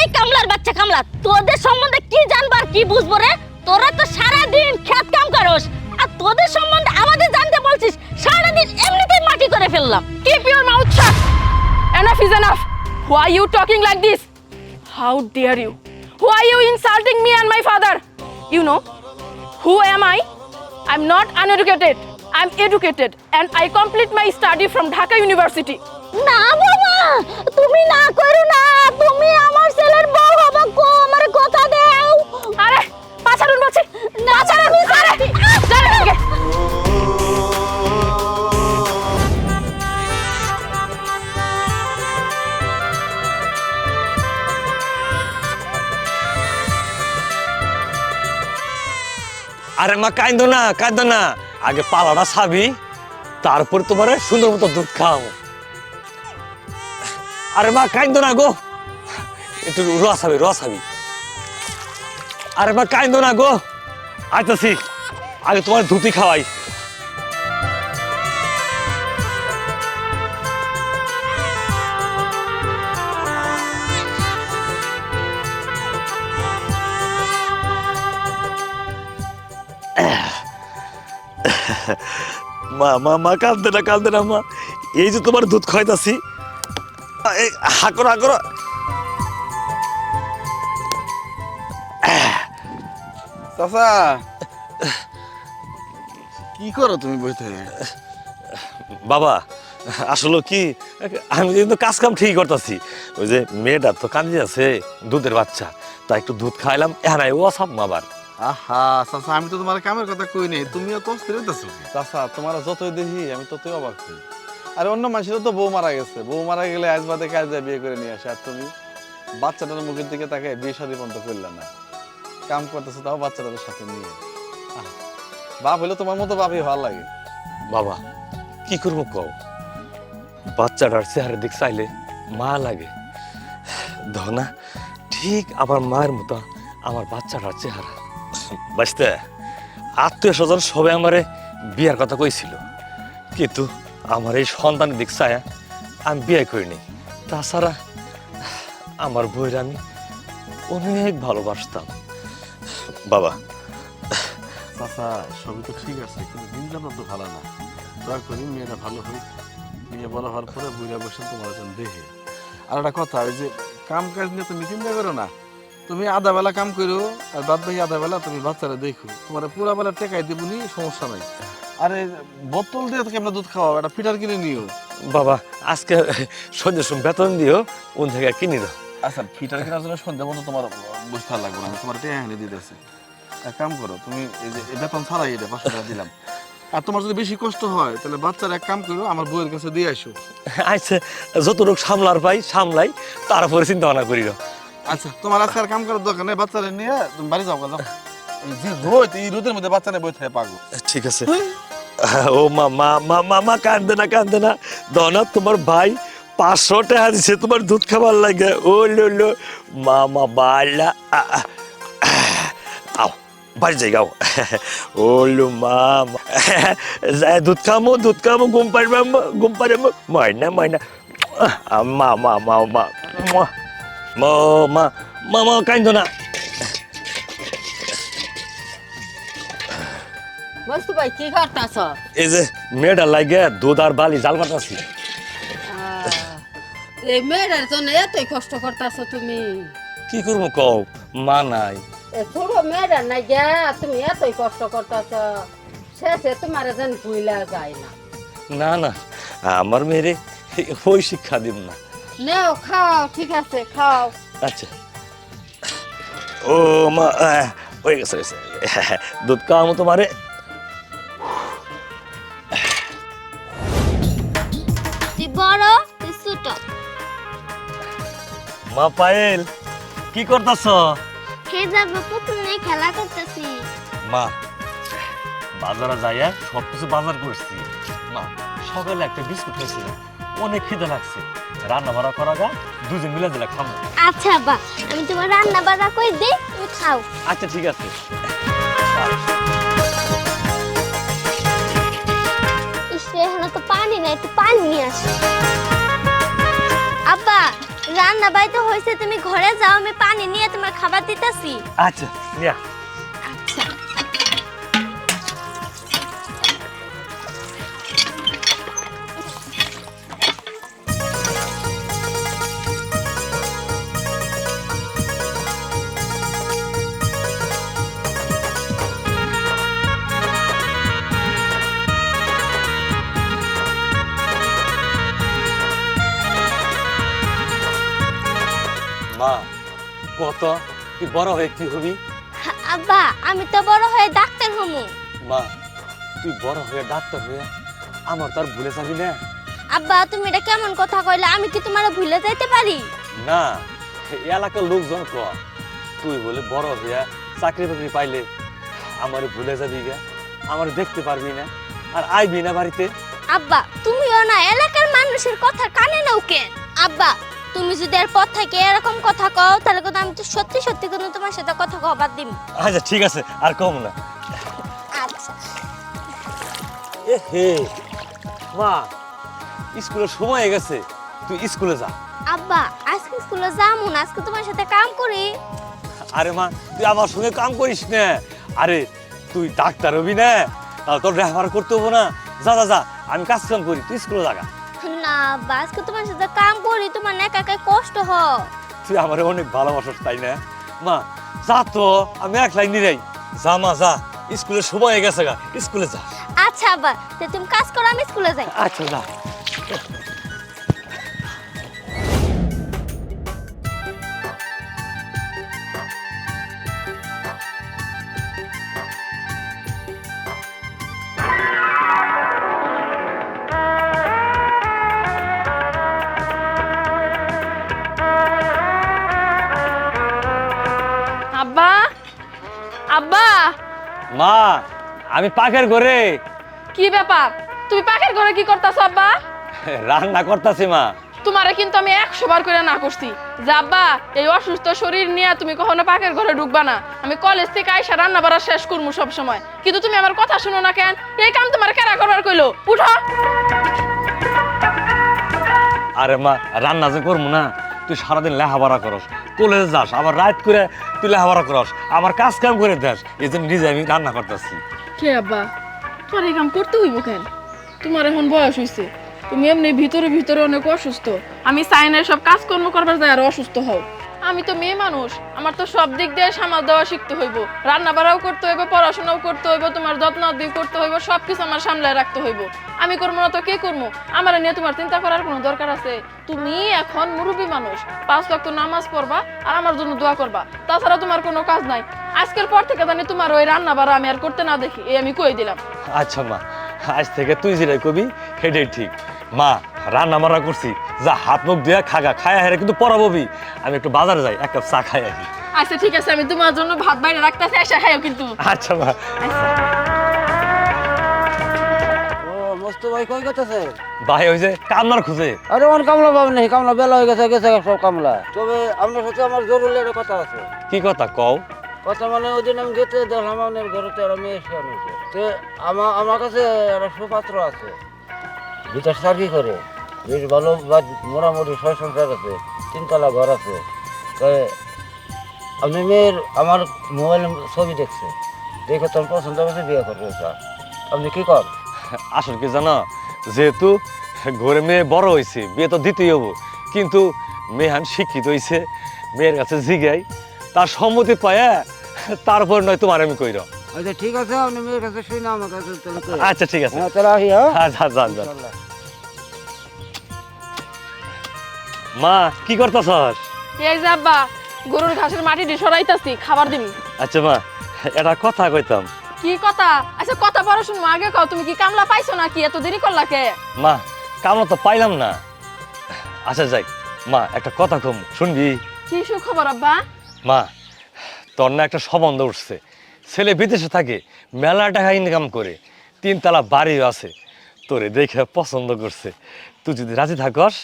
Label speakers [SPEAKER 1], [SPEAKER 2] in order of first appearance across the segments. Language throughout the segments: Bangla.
[SPEAKER 1] এই কামলার বাচ্চা কামলা, তোদের সম্বন্ধে কি জানবার কি বুঝবো রে? তোরা তো সারা দিন খেত কাম করস, আর তোদের সম্বন্ধে আমাদের জানতে বলছিস? সারা দিন এমনিতেই মাটি করে ফেললাম।
[SPEAKER 2] Keep your mouth shut. Enough is enough. Why are you talking like this? How dare you? Why are you insulting me and my father? You know, who am I? I'm not uneducated. I'm educated and I complete my study from Dhaka University.
[SPEAKER 1] না বাবা, তুমি না করো না, তুমি আমার ছেলের বউ হবে গো, আমারে কথা দাও।
[SPEAKER 2] আরে পাছাড়ুন বলছি, না ছাড়ুন, আরে জানেন থেকে।
[SPEAKER 3] আরে মা কাঁদো না, আগে পালাটা ছাবি, তারপর তোমার সুন্দর মতো দুধ খাও। আরে মা কাঁদো না গো, একটু রস খাবি। আরে মা কাঁদো না গো, আইতাছি, আগে তোমার ধুতি খাওয়াই। মা কাঁদতে না মা, এই যে তোমার দুধ খাইতাছি, হাকর
[SPEAKER 4] চাচা কি করো তুমি বইতে?
[SPEAKER 3] বাবা আসলে কি, আমি কিন্তু কাজ কাম ঠিকই করতেছি, ওই যে মেয়েটা তো কান্দি আছে, দুধের বাচ্চা, তাই একটু দুধ খাইলাম। হ্যাঁ ও সব মাবার।
[SPEAKER 4] আহা চাচা, আমি তো তোমার কামের কথা কই নাই, তুমিও তো অস্থির হইতাছো। চাচা তোমার যতই দেখি আমি ততই অবাক হই। আরে অন্য মানুষের তো বউ মারা গেছে, বউ মারা গেলে আজ বাদে কাজ দিয়ে বিয়ে করে নিয়ে আসে, আর তুমি বাচ্চাটার মুখের দিকে তাকে বিয়ে শাদী পর্যন্ত করলে না, কাম করতেছো তাও বাচ্চাটার সাথে নিয়ে। বাপ হইলে তোমার মতো বাপই ভালো লাগে।
[SPEAKER 3] বাবা কি করবো কও, বাচ্চাটার চেহারা দিক চাইলে মা লাগে, ধনা ঠিক আমার মায়ের মতো আমার বাচ্চাটার চেহারা। বাঁচতে আত্মীয় স্বজন সবাই আমারে বিয়ার কথা কইছিল, কিন্তু আমার এই সন্তানের দিক চায় আমি বিয়ে করিনি। তাছাড়া আমার বইয়ের আমি অনেক ভালোবাসতাম। বাবা
[SPEAKER 4] চাচা সবই তো ঠিক আছে, কিন্তু দিন যাবো তো ভালো না, দয়া করি মেয়েটা ভালো হোক, মেয়ে বড় হওয়ার পরে বুড়া বসে তোমার দেখে। আর একটা কথা, ওই যে কাম কাজ নিয়ে তুমি চিন্তা করো না, তুমি আধা বেলা কাম করো আর বাদ বাকি আধা বেলা তুমি বাচ্চারা দেখো, তোমার পুরা বেলা টেকাই দেবনি, সমস্যা নাই। আরে বোতল দিয়ে কেমন দুধ খাওয়া, একটা ফিটার কিনে নিও।
[SPEAKER 3] বাবা আজকে সন্ধ্যের সময় বেতন দিও, ওন থেকে কিনে দাও।
[SPEAKER 4] আচ্ছা ফিটার কেনার জন্য সন্ধ্যা বন্ধু তোমার বুঝতে লাগবে না, আমি তোমার টেকা এনে দিতেছি। এক কাম করো, তুমি এই যে বেতন ছাড়াই এটা 500 টাকা দিলাম, আর তোমার যদি বেশি কষ্ট হয় তাহলে বাচ্চার এক কাম করো, আমার বউয়ের কাছে দিয়ে আসো।
[SPEAKER 3] আচ্ছা যতটুকু সামলার পাই সামলাই, তারপরে চিন্তা ভাবনা করি।
[SPEAKER 4] আচ্ছা তোমার আজকে আর কাম করার দরকার নেই, বাচ্চারা নিয়ে তুমি বাড়ি যাও। এই যে রোদ, এই রোদের মধ্যে বাচ্চা নিয়ে বই থাকে পাগল।
[SPEAKER 3] ঠিক আছে। ও মামা কান্দে না দনা, তোমার ভাই 500 টাকা দিছে তোমার দুধ খাবার লাগে। ও লো মামা বালা, আও বাড়ি যাই গাও। ও লো মামা দুধ খামো ঘুম পারবো ময়না মামা কান্দো না।
[SPEAKER 1] বস্তু ভাই কি করতাছ?
[SPEAKER 3] এই যে মেয়েটা লাগে দুধ আর বালি জাল মারতাছি।
[SPEAKER 1] এই মেয়েটার জন্য এতই কষ্ট করতাছ তুমি?
[SPEAKER 3] কি করবো কও, মা নাই।
[SPEAKER 1] ছোট মেয়েটার নাই গে তুমি এতই কষ্ট করতাছ, শেষে তোমার যেন ভুইলা যায় না।
[SPEAKER 3] না আমার মেয়েরে ওই শিক্ষা দিব না।
[SPEAKER 1] নেও খাও, ঠিক আছে খাও।
[SPEAKER 3] আচ্ছা ও মা হয়ে গেছে দুধ খাওয়াবো তোমারে।
[SPEAKER 5] বড় ছোট
[SPEAKER 3] মা পায়েল কি করতেছ?
[SPEAKER 5] যাবো পুতুল নিয়ে খেলা করতেছি।
[SPEAKER 3] মা বাজারে যাইয়া সবকিছু বাজার করছি। মা সকালে একটা বিস্কুট খাইছিলাম, অনেক খিদে লাগছে, রান্না বাড়া করা গা দুজন মিলে দিলা খাবো।
[SPEAKER 5] আচ্ছা বা আমি তোমার রান্না বাড়া করে দিই, তুমি খাও।
[SPEAKER 3] আচ্ছা ঠিক আছে।
[SPEAKER 5] এখানে তো পানি নাই, একটু পানি নিয়ে আসি। আব্বা রান্না বাড়িতে হয়েছে, তুমি ঘরে যাও, আমি পানি নিয়ে তোমার খাবার দিতেছি।
[SPEAKER 3] আচ্ছা নিয়া মা কত তুই বড় হয়ে কি হবি?
[SPEAKER 5] আব্বা আমি তো বড় হয়ে ডাক্তার হমু।
[SPEAKER 3] মা তুই বড় হয়ে ডাক্তার হয়ে আমার তো আর ভুলে যাবি না।
[SPEAKER 5] আব্বা তুমি এটা কেমন কথা কইলে? আমি কি তোমারে ভুলে যাইতে পারি?
[SPEAKER 3] না এলাকার লোকজন ক তুই বলে বড় হইয়া চাকরি বাকরি পাইলে আমার ভুলে যাবি গা, আমার দেখতে পারবি না আর আইবি না বাড়িতে।
[SPEAKER 5] আব্বা তুমিও না এলাকার মানুষের কথা কানে নাও কেন? আব্বা তুমি যদি এর পর থেকে এরকম কথা কও তাহলে কিন্তু আমি তো সত্যি সত্যি কিন্তু তোমার সাথে কথা কও বাদ দিম।
[SPEAKER 3] আচ্ছা ঠিক আছে আর কম না।
[SPEAKER 5] আচ্ছা
[SPEAKER 3] এ হে মা স্কুলের সময় হয়ে গেছে, তুই স্কুলে যা।
[SPEAKER 5] আব্বা আজকে স্কুলে যামু না, আজকে তোমার সাথে কাম করি।
[SPEAKER 3] আরে মা তুই আমার সঙ্গে কাম করিস না, আরে তুই ডাক্তার হবি না, তাহলে তোর ব্যবহার করতে হবো না। যা যা যা আমি কাজ কাম করি, তুই স্কুলে লাগা।
[SPEAKER 5] না আব্বা আজকে তোমার সাথে কাম করি, তোমার না একা একা কষ্ট হয়।
[SPEAKER 3] তুই আমার অনেক ভালোবাসিস তাই না? মা যা তো আমি একলাই নিরাই। যা মা যা, স্কুলের সময় হয়ে গেছে গা, স্কুলে যা।
[SPEAKER 5] আচ্ছা আব্বা তে তুমি কাজ করো, আমি স্কুলে যাই।
[SPEAKER 3] আচ্ছা যা।
[SPEAKER 2] আব্বা আব্বা
[SPEAKER 3] মা আমি পাখের ঘরে
[SPEAKER 2] কি ব্যাপার? তুমি পাখির ঘরে কি করতেছ আব্বা?
[SPEAKER 3] রান্না করতেছি মা।
[SPEAKER 2] তোমারে কিন্তু আমি 100 বার করে না করছি যে আব্বা এই অসুস্থ শরীর নিয়ে তুমি কখনো পাখির ঘরে ঢুকবা না। আমি কলেজ থেকে আইসা রান্না বাড়া শেষ করবো সব সময়, কিন্তু তুমি আমার কথা শুনো না কেন? এই কাম তোমার কেরা করবার কইলো? উঠো।
[SPEAKER 3] আরে মা রান্না যে করবো না, তুই সারাদিন লেখাপড়া করস, কলেজে যাস, আবার রাত করে তুই লেখাপড়া করস, আমার কাজ কাম করে দেস, এই জন্য নিজে আমি রান্না করতেছি।
[SPEAKER 2] কে আব্বা তোমার এই কাম করতে হইব কেন? তোমার এখন বয়স হইছে, তুমি এমনি ভিতরে ভিতরে অনেক অসুস্থ। আমি সাইনের সব কাজকর্ম করবার যাই আর অসুস্থ হও। আমি তো মেয়ে মানুষ, আমার তো সব দিক দিয়ে সামাল দেওয়া শিখতে হইব, রান্না বাড়াও করতে হইব, পড়াশোনাও করতে হইব, তোমার যত্ন আদি করতে হইব, সবকিছু আমার সামলায় রাখতে হইব। আমি করবো না তো কে করবো? আমার নিয়ে তোমার চিন্তা করার কোনো দরকার আছে? তুমি এখন মুরব্বী মানুষ, 5 ওয়াক্ত নামাজ পড়বা আর আমার জন্য দোয়া করবা, তাছাড়া তোমার কোনো কাজ নাই। আজকের পর থেকে জানি তোমার ওই রান্না বাড়া আমি আর করতে না দেখি, এই আমি কই দিলাম।
[SPEAKER 3] আচ্ছা মা আজ থেকে তুই যেটাই কবি সেটাই ঠিক। মা রান্না বান্না করছি, যা হাত মুখ দিয়ে খাগা, খায়া হেরে কিন্তু পড়াবি। আমি একটু বাজারে যাই, এক কাপ চা খাই আসি।
[SPEAKER 2] আচ্ছা ঠিক আছে, আমি তোমার জন্য ভাত বাইরে রাখতেছি, এসে খাইও কিন্তু।
[SPEAKER 3] আচ্ছা মা।
[SPEAKER 6] ও মস্ত ভাই কই গেছে?
[SPEAKER 3] ভাই ওই যে কামলার খুঁজে।
[SPEAKER 6] আরে অন কামলা পাবেন নাকি? কামলা বেলা হয়ে গেছে, গেছে সব কামলা। তবে আপনার সাথে আমার জরুরি একটা কথা আছে।
[SPEAKER 3] কি কথা কও?
[SPEAKER 6] কথা মানে ওই দিন আমি গেতে দেখলাম আপনার ঘরে তো একটা মেয়ে এসে আনিছে। তো আমার কাছে একটা সুপাত্র আছে, ভিতর সার্কি করে, বেশ ভালো মোটামুটি 6 সংসার আছে, 3 তলা ঘর আছে। তো আপনি মেয়ের আমার মোবাইলে ছবি দেখছে, দেখে তোর পছন্দ হয়েছে, বিয়ে করবে স্যার। আপনি কি কর?
[SPEAKER 3] আসলে কি জানো, যেহেতু ঘরে মেয়ে বড় হয়েছে, বিয়ে তো দিতেই হবো, কিন্তু মেহান শিক্ষিত হয়েছে, মেয়ের কাছে জিগাই, তার সম্মতি পায়া তারপর নয় তোমার আমি কইর।
[SPEAKER 6] আচ্ছা ঠিক আছে, আপনি মেয়ের কাছে শুই না আমার কাছে তাহলে কই।
[SPEAKER 3] আচ্ছা ঠিক আছে।
[SPEAKER 6] হ্যাঁ তাহলে আসি। হ্যাঁ
[SPEAKER 3] আচ্ছা যান যান।
[SPEAKER 6] ইনশাআল্লাহ।
[SPEAKER 3] মা কি করতেছস?
[SPEAKER 2] এই যে আব্বা গরুর ঘাসের মাটি সরাইতাছি, খাবার দিবি।
[SPEAKER 3] আচ্ছা মা এটা কথা কইতাম।
[SPEAKER 2] কি কথা? আচ্ছা কথা পরে শুনবো, আগে কও তুমি কি কামলা পাইছো নাকি? এত দেরি করলা কে?
[SPEAKER 3] মা কামলা তো পাইলাম না। আচ্ছা যাই মা, একটা কথা কম শুনবি?
[SPEAKER 2] কি সুখবর আব্বা?
[SPEAKER 3] মা তোর না একটা সম্বন্ধ উঠছে, ছেলে বিদেশে থাকে, মেলা টাকা ইনকাম করে, 3 তলা বাড়িও আছে, তোরে দেখে পছন্দ করছে। তুই যদি রাজি থাকস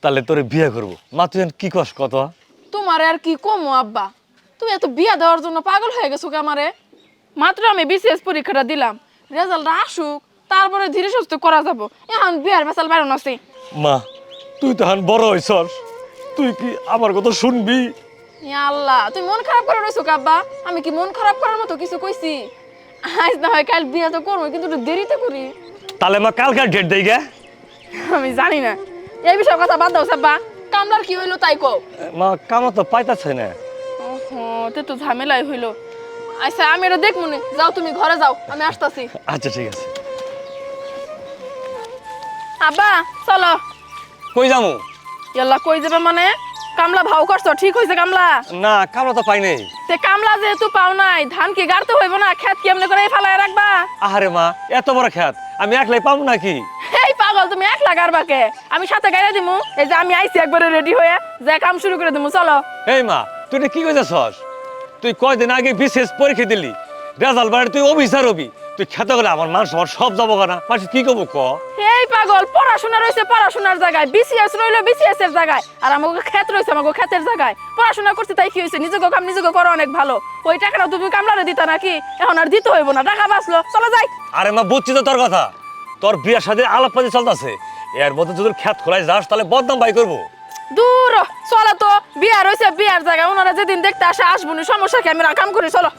[SPEAKER 3] তাহলে তোরে বিয়ে করবো। মা তুই কি কস কত?
[SPEAKER 2] তোমারে আর কি কমো আব্বা, তুমি এত বিয়া দেওয়ার জন্য পাগল হয়ে গেছো কে আমারে? মাত্র আমি বিসিএস পরীক্ষাটা দিলাম, রেজাল্ট আসুক তারপরে ধীরে সুস্থ করা যাবো, এখন বিয়ার বেসাল বাড়ানো আছে।
[SPEAKER 3] মা তুই তো এখন বড় হইছস, তুই কি আমার কথা শুনবি?
[SPEAKER 2] ইয়া আল্লাহ, তুই মন খারাপ করে রইছো আব্বা? আমি কি মন খারাপ করার মতো কিছু কইছি? আজ না হয় কাল বিয়ে তো করবো, কিন্তু একটু দেরিতে করি।
[SPEAKER 3] তাহলে মা কালকে ডেট দেই গে।
[SPEAKER 2] আমি জানি না, এই বিষয়ে কথা বাদ দাও সাব্বা। কামলার কি হইলো তাই কও।
[SPEAKER 3] মা কামা তো পাইতাছে না।
[SPEAKER 2] ওহো, তে তো ঝামেলাই হইলো। আচ্ছা আমি এটা দেখ মনে, যাও তুমি ঘরে যাও, আমি আসতাছি।
[SPEAKER 3] আচ্ছা ঠিক আছে।
[SPEAKER 2] আব্বা চলো।
[SPEAKER 3] কই যামু?
[SPEAKER 2] ইয়াল্লা কই যাবে মানে? কামলা ভাও করছো, ঠিক হইছে কামলা?
[SPEAKER 3] না কামলা তো পাই নাই।
[SPEAKER 2] তে কামলা যেহেতু পাও নাই, ধান কি গাড়তে হইব না? খেত কি এমনি করে ফালায় রাখবা?
[SPEAKER 3] আহারে মা, এত বড় খেত আমি একলাই পাবো নাকি?
[SPEAKER 2] এই পাগল, তুমি একলা গাড়বাকে, আমি সাথে গাড়ি দিমু। এই যে আমি আইছি একবারে রেডি হয়ে, যে কাম শুরু করে দিমু, চলো।
[SPEAKER 3] এই মা, তুই এটা কি কইতাছস? তুই কয়দিন আগে বিশেষ পরীক্ষা দিলি, রেজাল্ট বাড়ি তুই অফিসার হবি। তুই খেতে গেলে আমার মান সম্মান সব যাবো না, মানুষ কি করবো ক?
[SPEAKER 2] এই পাগল, পড়াশোনা রয়েছে পড়াশোনার জায়গায়, বিসিএস রইলো বিসিএস এর জায়গায়, আর আমাকে ক্ষেত রয়েছে আমাকে ক্ষেতের জায়গায়। পড়াশোনা করতে তাই কি হয়েছে? নিজেকে কাম নিজেকে করো অনেক ভালো। ওই টাকাটা তুমি কামলারে দিতা নাকি? এখন আর দিতে হইব না, টাকা বাঁচলো, চলো যাই।
[SPEAKER 3] আরে মা বুঝছি তো তোর কথা, তোর বিয়ের সাথে আলাপপাতি চলতেছে, এর মধ্যে যদি খেত খোলাই যাস তাহলে বদনাম বাই করবো।
[SPEAKER 2] দূর চলো তো, বিয়া রয়েছে বিয়ার জায়গায়, ওনারা যেদিন দেখতে আসে আসবো না, সমস্যা কি? আমি কাম করি, চলো।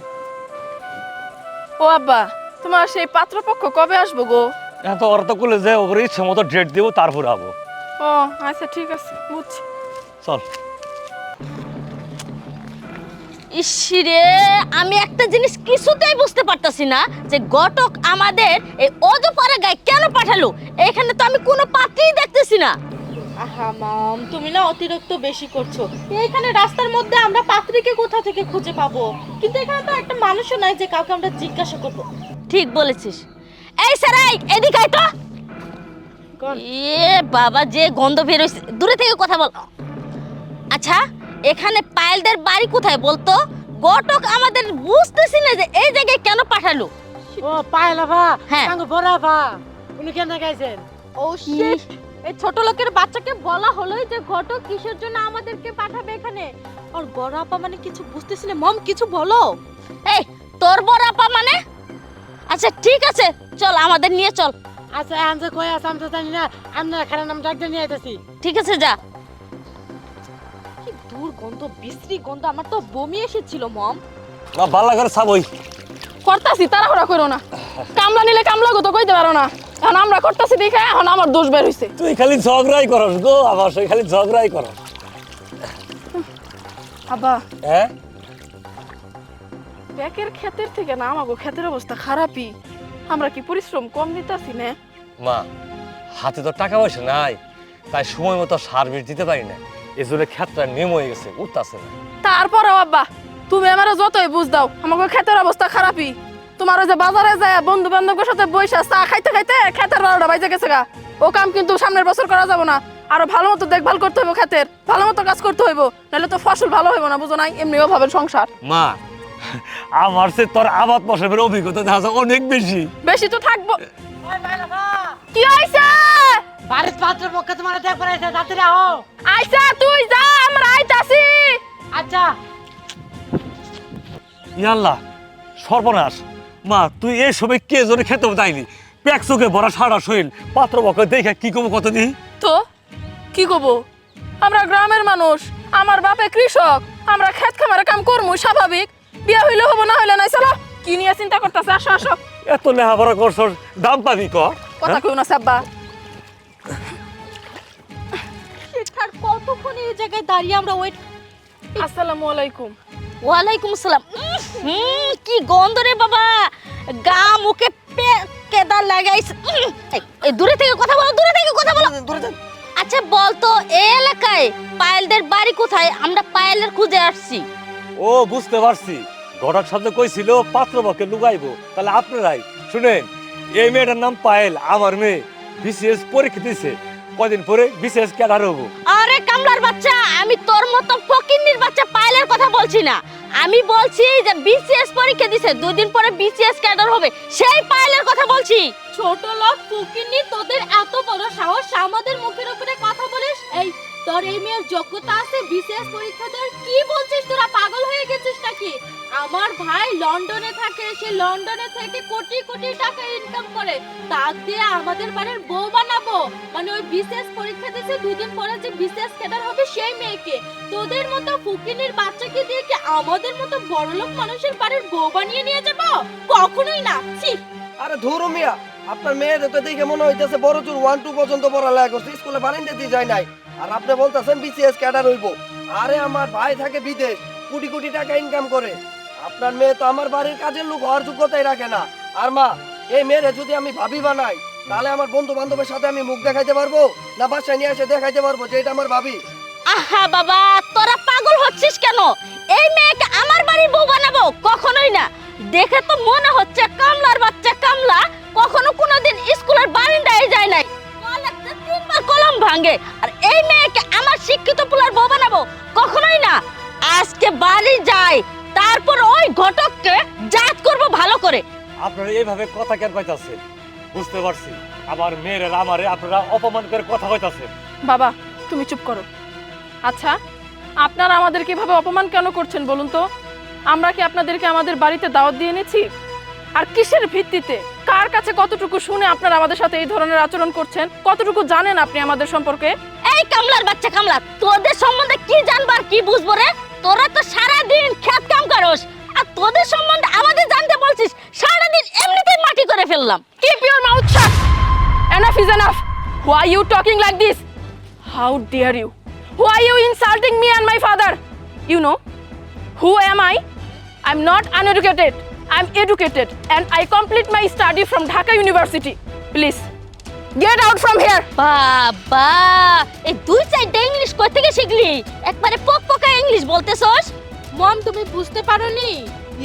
[SPEAKER 2] ও আব্বা, তোমার সেই পাত্রপক্ষ কবে আসবো গো?
[SPEAKER 3] এত ওরা তো করলে যে ওপরে ইচ্ছে মতো ডেট দেবো, তারপর আবো।
[SPEAKER 2] ও আচ্ছা ঠিক আছে, বুঝছি।
[SPEAKER 3] চল।
[SPEAKER 1] ইসিরে, আমি একটা জিনিস কিছুতেই বুঝতে পারতাছি না যে ঘটক আমাদের এই অজপাড়া গায়ে কেন পাঠালো। এখানে তো আমি কোনো পাত্রই দেখতেছি না।
[SPEAKER 7] আহা মাম, তুমি না অতিরিক্ত বেশি করছো। এইখানে রাস্তার মধ্যে আমরা পাত্রীকে কোথা থেকে খুঁজে পাবো? কিন্তু এখানে তো একটা মানুষও নাই যে কাউকে আমরা জিজ্ঞাসা করবো।
[SPEAKER 1] ঠিক বলেছিস। এই সারাই, এদিকে আয় তো। এ বাবা, যে গন্ধ বের হইছে, দূরে থেকে কথা বল। আচ্ছা, এখানে পায়েলদের বাড়ি কোথায় বলতো? ঘটক আমাদের বুঝতেছি না যে এই জায়গায় কেন পাঠালো।
[SPEAKER 8] ও পায়লা ভা,
[SPEAKER 1] হ্যাঁ।
[SPEAKER 8] সাঙ্গ বড়া ভা, উনি কেন গাইছেন?
[SPEAKER 7] ও শিট, এই ছোট লোকের বাচ্চাকে বলা হলোই যে ঘটক কিসের জন্য আমাদেরকে পাঠাবে এখানে। আর বড় আপা মানে কিছু বুঝতেছি না। মম কিছু বলো।
[SPEAKER 1] এই তোর বড় আপা মানে? আচ্ছা ঠিক আছে, চল আমাদের নিয়ে চল।
[SPEAKER 8] আচ্ছা আনছে কই আছে আমি তো জানি না, আমরা খানা নাম ডাক দিয়ে নিয়ে আইতাছি।
[SPEAKER 1] ঠিক আছে যা।
[SPEAKER 7] কি দুর্গন্ধ, বিশ্রী গন্ধ, আমার তো বমি এসেছিল মম।
[SPEAKER 3] মা ভালো করে সাবই।
[SPEAKER 2] করতাছি, তাড়াহুড়া করো না। কামলা নিলে কামলা গো তো কইতে পারো না। এখন আমরা করতাছি দেখে এখন আমার দোষ বের হইছে।
[SPEAKER 3] তুই খালি ঝগড়াই করস গো, আমার সঙ্গে খালি ঝগড়াই করস।
[SPEAKER 2] আব্বা,
[SPEAKER 3] হ্যাঁ
[SPEAKER 2] ব্যাকের ক্ষেতের থেকে না আমাগো ক্ষেতের অবস্থা খারাপই। আমরা কি পরিশ্রম কম দিতাছি না?
[SPEAKER 3] মা, হাতে তো টাকা পয়সা নাই, তাই সময় মতো সার বিষ দিতে পারি না, এজন্য ক্ষেতটা নেম হয়ে গেছে, উঠতেছে না।
[SPEAKER 2] তারপরেও আব্বা, তুমি আমারে যতই বুঝ দাও, আমাগো ক্ষেতের অবস্থা খারাপই। তোমার ওই যে বাজারে যায় বন্ধু বান্ধবের সাথে বইসা চা খাইতে খাইতে ক্ষেতের 12টা বাজে গেছে গা। ও কাম কিন্তু সামনের বছর করা যাবে না। আরো ভালো মতো দেখভাল করতে হইব, ক্ষেতের ভালো মতো কাজ করতে হইব, নাহলে তো ফসল ভালো হইব না, বুঝো নাই? এমনিও ভাবে সংসার।
[SPEAKER 3] মা, আমার সে তোর আবাদ ফসলের অভিজ্ঞতা দেখা যায় অনেক বেশি।
[SPEAKER 2] বেশি তো থাকবো।
[SPEAKER 8] ওই পায়লা ভা,
[SPEAKER 2] কি হইছে?
[SPEAKER 8] বাড়ির পাত্র পক্ষে তোমার দেখ পড়াইছে, তাড়াতাড়ি আও।
[SPEAKER 2] আইসা তুই যা, আমরা আইতাছি।
[SPEAKER 8] আচ্ছা
[SPEAKER 3] ইয়াল্লাহ, সর্বনাশ। মা, তুই এই সময় কে জোরে খেতে তাইলি? প্যাক চোখে ভরা সারা শরীর, পাত্র পক্ষ দেখে কি করবো কত দিই?
[SPEAKER 2] তো কি কব, আমরা গ্রামের মানুষ, আমার বাপে কৃষক, আমরা ক্ষেত খামারে কাম করবো, স্বাভাবিক। বিয়া হইলে হবো, না হইলে নাই। চলো, কি নিয়ে চিন্তা করতেছে? আসো আসো।
[SPEAKER 3] এত লেহাপড়া করছ, দাম পাবি ক?
[SPEAKER 2] কথা কেউ না সাব্বা।
[SPEAKER 7] শিক্ষার কতক্ষণ এই জায়গায় দাঁড়িয়ে আমরা ওয়েট।
[SPEAKER 2] আসসালামু আলাইকুম।
[SPEAKER 1] ওয়ালাইকুম আসসালাম। কি গন্ধ রে বাবা, গা মুখে কেদা লাগাইছে। এই দূরে থেকে কথা বলো, দূরে থেকে কথা বলো। আচ্ছা বলতো, এই এলাকায় পায়েলদের বাড়ি কোথায়? আমরা পায়েলের খুঁজে আসছি।
[SPEAKER 3] ও বুঝতে পারছি, ঘটক শব্দ কইছিল পাত্রপক্ষে লুকাইবো, তাহলে আপনারাই শুনেন। এই মেয়েটার নাম পায়েল, আমার মেয়ে, বিসিএস পরীক্ষা দিছে, কদিন পরে বিসিএস ক্যাডার হবো।
[SPEAKER 1] আরে কামলার বাচ্চা, আমি তোর মতো ফকিন্নির বাচ্চা পায়েলের কথা বলছি না। আমি বলছি যে বিসিএস পরীক্ষা দিছে, 2 দিন পরে বিসিএস ক্যাডার হবে, সেই পায়েলের কথা বলছি।
[SPEAKER 7] ছোট লোক ফুকিনি, তোদের এত বড় সাহস আমাদের মুখের উপরে কথা বলিস? এই তোর এই মেয়ের যোগ্যতা আছে বিসিএস পরীক্ষা দেওয়ার? কি বলছিস তোরা, পাগল হয়ে গেছিস নাকি? আমার ভাই লন্ডনে থাকে, সে লন্ডনে থেকে কোটি কোটি টাকা ইনকাম করে, তাক দিয়ে আমাদের বাড়ির বউ বানাবো। মানে ওই বিসিএস পরীক্ষা দিয়েছে, 2 দিন পরে যে বিসিএস ক্যাডার হবে সেই মেয়েকে। তোদের মতো ফুকিনির বাচ্চাকে দিয়ে কি আমাদের মতো বড়লোক মানুষের বাড়ির বউ বানিয়ে নিয়ে যাব? কখনোই না। ছি।
[SPEAKER 9] আরে ধরো মিয়া, আপনার মেয়েদের তো দেখে মনে হইতেছে বড় জোর 1-2 পর্যন্ত পড়ালেখা করছে, স্কুলে বারান্দা দিয়ে যায় নাই। আর আপনি বলতেছেন বিসিএস ক্যাডার হইব। আরে আমার ভাই থাকে বিদেশ, কোটি কোটি টাকা ইনকাম করে। আপনার মেয়ে তো আমার বাড়ির কাজের লোক হওয়ার যোগ্যতাই রাখে না। আর মা, এই মেয়েরে যদি আমি ভাবি বানাই, তাহলে আমার বন্ধু বান্ধবের সাথে আমি মুখ দেখাইতে পারবো না বাসায় নিয়ে এসে দেখাইতে পারবো যে এটা আমার ভাবি?
[SPEAKER 1] আহা বাবা, তোরা পাগল হচ্ছিস কেন? এই মেয়েকে আমার বাড়ির বউ বানাবো? কখনোই না। দেখে তো মনে হচ্ছে কামলার বাচ্চা কামলা, কখনো কোনোদিন স্কুলের বারান্দায় যায় নাই, কলেজে 3 বার কলম ভাঙে। আর এই মেয়েকে আমার শিক্ষিত পোলার বউ বানাবো? কখনোই না। আজকে বাড়ি যাই, তারপর ওই ঘটককে জাত করব ভালো করে।
[SPEAKER 3] আপনারা এইভাবে কথা কেন কইতাছেন? বুঝতে পারছি আমার মেয়ের আমারে আপনারা অপমান করে কথা কইতাছেন।
[SPEAKER 2] বাবা তুমি চুপ করো। আচ্ছা আপনারা আমাদেরকে এভাবে অপমান কেন করছেন বলুন তো? আমরা কি আপনাদেরকে আমাদের বাড়িতে দাওয়াত দিয়ে এনেছি? আর কিসের ভিত্তিতে, কার কাছে কতটুকু শুনে আপনারা আমাদের সাথে এই ধরনের আচরণ করছেন? কতটুকু জানেন আপনি আমাদের সম্পর্কে?
[SPEAKER 1] এই কামলার বাচ্চা কামলা, তোদের সম্বন্ধে কি জানবার কি বুঝবো রে? তোরা তো সারা দিন খেত কাম করস, আর তোদের সম্বন্ধে আমাদের জানতে বলছিস? সারা দিন এমনিতেই মাটি করে ফেললাম।
[SPEAKER 2] Keep your mouth shut. Enough is enough. Why are you talking like this? How dare you? Why are you insulting me and my father? You know, who am I? I'm not uneducated. I'm educated and I complete my study from Dhaka University. Please, get out from here.
[SPEAKER 1] বাবা, এই 2-4টা ইংলিশ কই থেকে শিখলি? একবারে পকপকা ইংলিশ বলতেছস।
[SPEAKER 7] মম, তুমি বুঝতে পারোনি?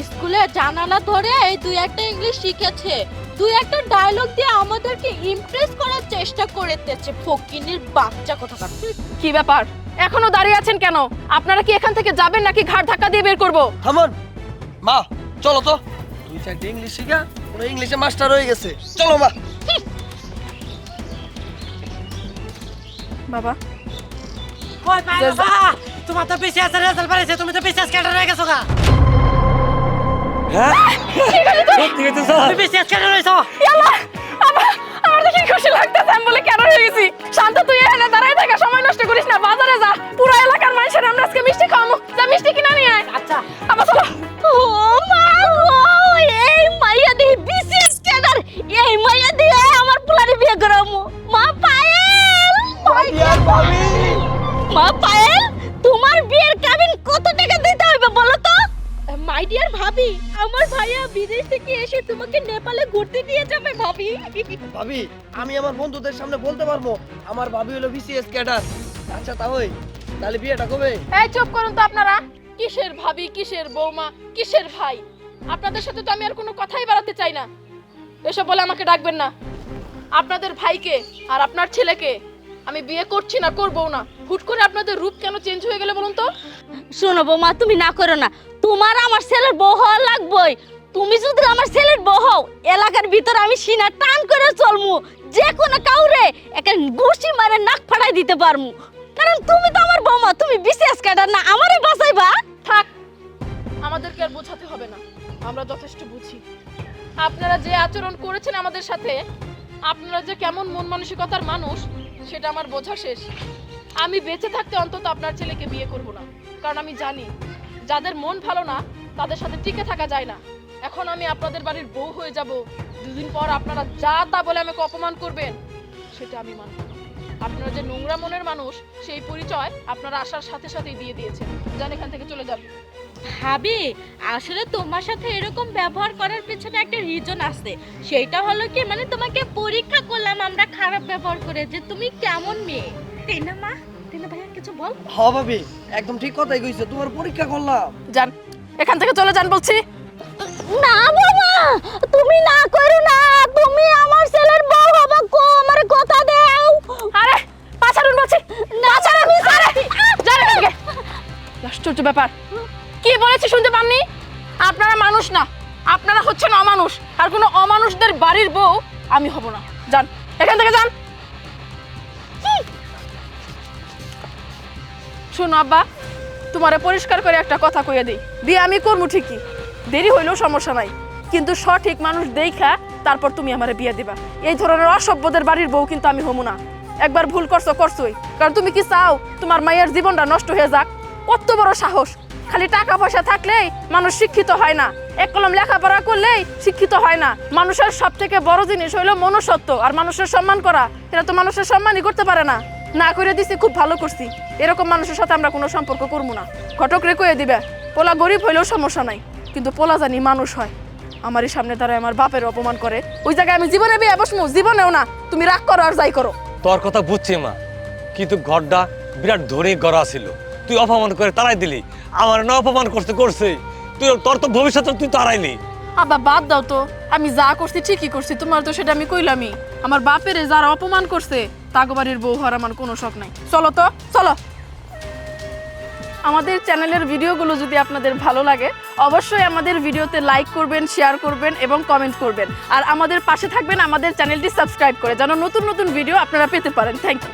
[SPEAKER 7] স্কুলে জানালা ধরে এই 2-1টা ইংলিশ শিখেছে, 2-1টা ডায়লগ দিয়ে আমাদেরকে ইমপ্রেস করার চেষ্টা করেতেছে। ফকিনির বাচ্চা কোথাকার।
[SPEAKER 2] কি ব্যাপার? এখনো দাঁড়িয়ে আছেন কেন? আপনারা কি এখান থেকে যাবেন নাকি ঘাড় ধাক্কা দিয়ে বের করব?
[SPEAKER 9] থামুন মা, চলো তো। 2-4টা ইংলিশ শিখা পুরো ইংলিশে মাস্টার হয়ে গেছে। চলো মা।
[SPEAKER 2] বাবা
[SPEAKER 8] কই পাইলো বা তোমার তো বিসিএস এর রেজাল্ট বাড়িছে, তুমি তো বিসিএস ক্যাডার হয়ে গেছো গা।
[SPEAKER 3] হ্যাঁ সত্যি কইতেছ?
[SPEAKER 8] তুমি বিসিএস ক্যাডার হইছো?
[SPEAKER 2] ইয়াল্লা, আমার দেখি খুশি লাগতেছে। আমি বলে কেন হয়ে গেছি? শান্ত, তুই এখানে দাঁড়ায় থাকা সময় নষ্ট করিস না, বাজারে যা। পুরো এলাকার মানুষের আমরা আজকে মিষ্টি খাওয়াবো। যা মিষ্টি কিনা নিয়ে আয়।
[SPEAKER 8] আচ্ছা
[SPEAKER 2] আবার চলো।
[SPEAKER 1] ও মা গো, এই মাইয়া দিয়ে বিসিএস ক্যাডার, এই মাইয়া দিয়ে আমার পোলারে বিয়ে করামু। মা পায়েল, মা পায়েল, তোমার বিয়ের কাবিন কত টাকা দিতে হবে বলো তো?
[SPEAKER 7] মাই ডিয়ার ভাবি, আমার ভাইয়া বিদেশ থেকে এসে তোমাকে নেপালে ঘুরতে নিয়ে যাবে ভাবি।
[SPEAKER 9] ভাবি, আমি আমার বন্ধুদের সামনে বলতে পারবো আমার ভাবি হলো বিসিএস ক্যাডার। আচ্ছা তাহলে তাহলে বিয়েটা কবে?
[SPEAKER 2] এই চুপ করুন তো আপনারা। কিসের ভাবি, কিসের বৌমা, কিসের ভাই? আপনাদের সাথে তো আমি আর কোনো কথাই বাড়াতে চাই না। এসব বলে আমাকে ডাকবেন না। আপনাদের ভাইকে আর আপনার ছেলেকে আমি বিয়ে করছি না, করবো না। হুট করে আপনাদের রূপ কেন চেঞ্জ হয়ে গেলে বলুন তো?
[SPEAKER 1] শোনো বৌমা, তুমি না করো না। তোমার আমার ছেলের বউ হওয়া লাগবেই। তুমি যদি আমার ছেলের বউ হও, এলাকার ভিতরে আমি সিনা টান করে চলমু, যে কোনো কাউরে একটা ঘুষি মারে নাক ফাটাই দিতে পারমু। কারণ তুমি তো আমার বৌমা, তুমি বিসিএস ক্যাডার না, আমারে বাঁচাইবা।
[SPEAKER 2] থাক, আমাদেরকে আর বোঝাতে হবে না, আমরা যথেষ্ট বুঝি। আপনারা যে আচরণ করেছেন আমাদের সাথে, আপনারা যে কেমন মন মানসিকতার মানুষ, সেটা আমার বোঝা শেষ। আমি বেঁচে থাকতে অন্তত আপনার ছেলেকে বিয়ে করব না, কারণ আমি জানি যাদের মন ভালো না তাদের সাথে টিকে থাকা যায় না। এখন আমি আপনাদের বাড়ির বউ হয়ে যাব, 2 দিন পর আপনারা যা তা বলে আমাকে অপমান করবেন, সেটা আমি মানব না। আপনারা যে নোংরা মনের মানুষ, সেই পরিচয় আপনারা আসার সাথে সাথেই দিয়ে দিয়েছেন। যান, এখান থেকে চলে যান।
[SPEAKER 7] ভাবি, আসলে তোমার সাথে এরকম ব্যবহার করার পেছনে একটা রিজন আছে। সেটা হলো কি, মানে তোমাকে পরীক্ষা করলাম আমরা খারাপ ব্যবহার করে যে তুমি কেমন মেয়ে। তাই না মা? তাই না ভাইয়া, কিছু বল।
[SPEAKER 9] হ্যাঁ ভাবি, একদম ঠিক কথাই কইছো। তোমার পরীক্ষা করলাম।
[SPEAKER 2] যান, এখান থেকে চলে যান বলছি।
[SPEAKER 1] না বাবা, তুমি না করো না। তুমি আমার ছেলের বউ হবা কো, আমার কথা দাও।
[SPEAKER 2] আরে পাছাড়ুন বলছি, না ছাড়ুন। আরে যান এখান থেকে। আশ্চর্য ব্যাপার, কি বলেছি শুনতে পাননি? আপনারা মানুষ না, আপনারা হচ্ছেন অমানুষ। আর কোনো অমানুষদের বাড়ির বউ আমি হব না। যান, এখান থেকে যান। শোনো আব্বা, তোমারে পরিষ্কার করে একটা কথা কইয়া দিই, বিয়ে আমি করবো ঠিকই, দেরি হইলেও সমস্যা নাই, কিন্তু সঠিক মানুষ দেখা তারপর তুমি আমারে বিয়ে দিবা। এই ধরনের অসভ্যদের বাড়ির বউ কিন্তু আমি হমু না। একবার ভুল করছোই, কারণ তুমি কি চাও তোমার মায়ের জীবনটা নষ্ট হয়ে যাক? কত বড় সাহস! খালি টাকা পয়সা থাকলেই মানুষ শিক্ষিত হয় না, এক কলম লেখাপড়া করলেই শিক্ষিত হয় না। মানুষের সব থেকে বড় জিনিস হইলো মনুষ্যত্ব আর মানুষের সম্মান করা। এরা তো মানুষের সম্মানই করতে পারে না। না করে দিছি, খুব ভালো করছি। এরকম মানুষের সাথে আমরা কোনো সম্পর্ক করবো না। ঘটক রে কয়ে দিবে, পোলা গরিব হইলেও সমস্যা নাই, কিন্তু পোলা জানি মানুষ হয়। আমারই সামনে তারা আমার বাপের অপমান করে, ওই জায়গায় আমি জীবনে বিয়ে বসমু? জীবনেও না। তুমি রাগ করো আর যাই করো।
[SPEAKER 3] তোর কথা বুঝছি মা, কিন্তু ঘরটা বিরাট ধনী গড়া ছিল, তুই অপমান করে তারাই দিলি। আমার না অপমান করছে তুই, তোর তো ভবিষ্যৎ তুই তারাইলি।
[SPEAKER 2] আব্বা বাদ দাও তো, আমি যা করছি ঠিকই করছি, তোমার তো সেটা আমি কইলামই। আমার বাপের যারা অপমান করছে তাগো বাড়ির বউ হওয়ার আমার কোনো শখ নাই। চলো তো, চলো। আমাদের চ্যানেলের ভিডিওগুলো যদি আপনাদের ভালো লাগে, অবশ্যই আমাদের ভিডিওতে লাইক করবেন, শেয়ার করবেন এবং কমেন্ট করবেন। আর আমাদের পাশে থাকবেন আমাদের চ্যানেলটি সাবস্ক্রাইব করে, যেন নতুন নতুন ভিডিও আপনারা পেতে পারেন। Thank you.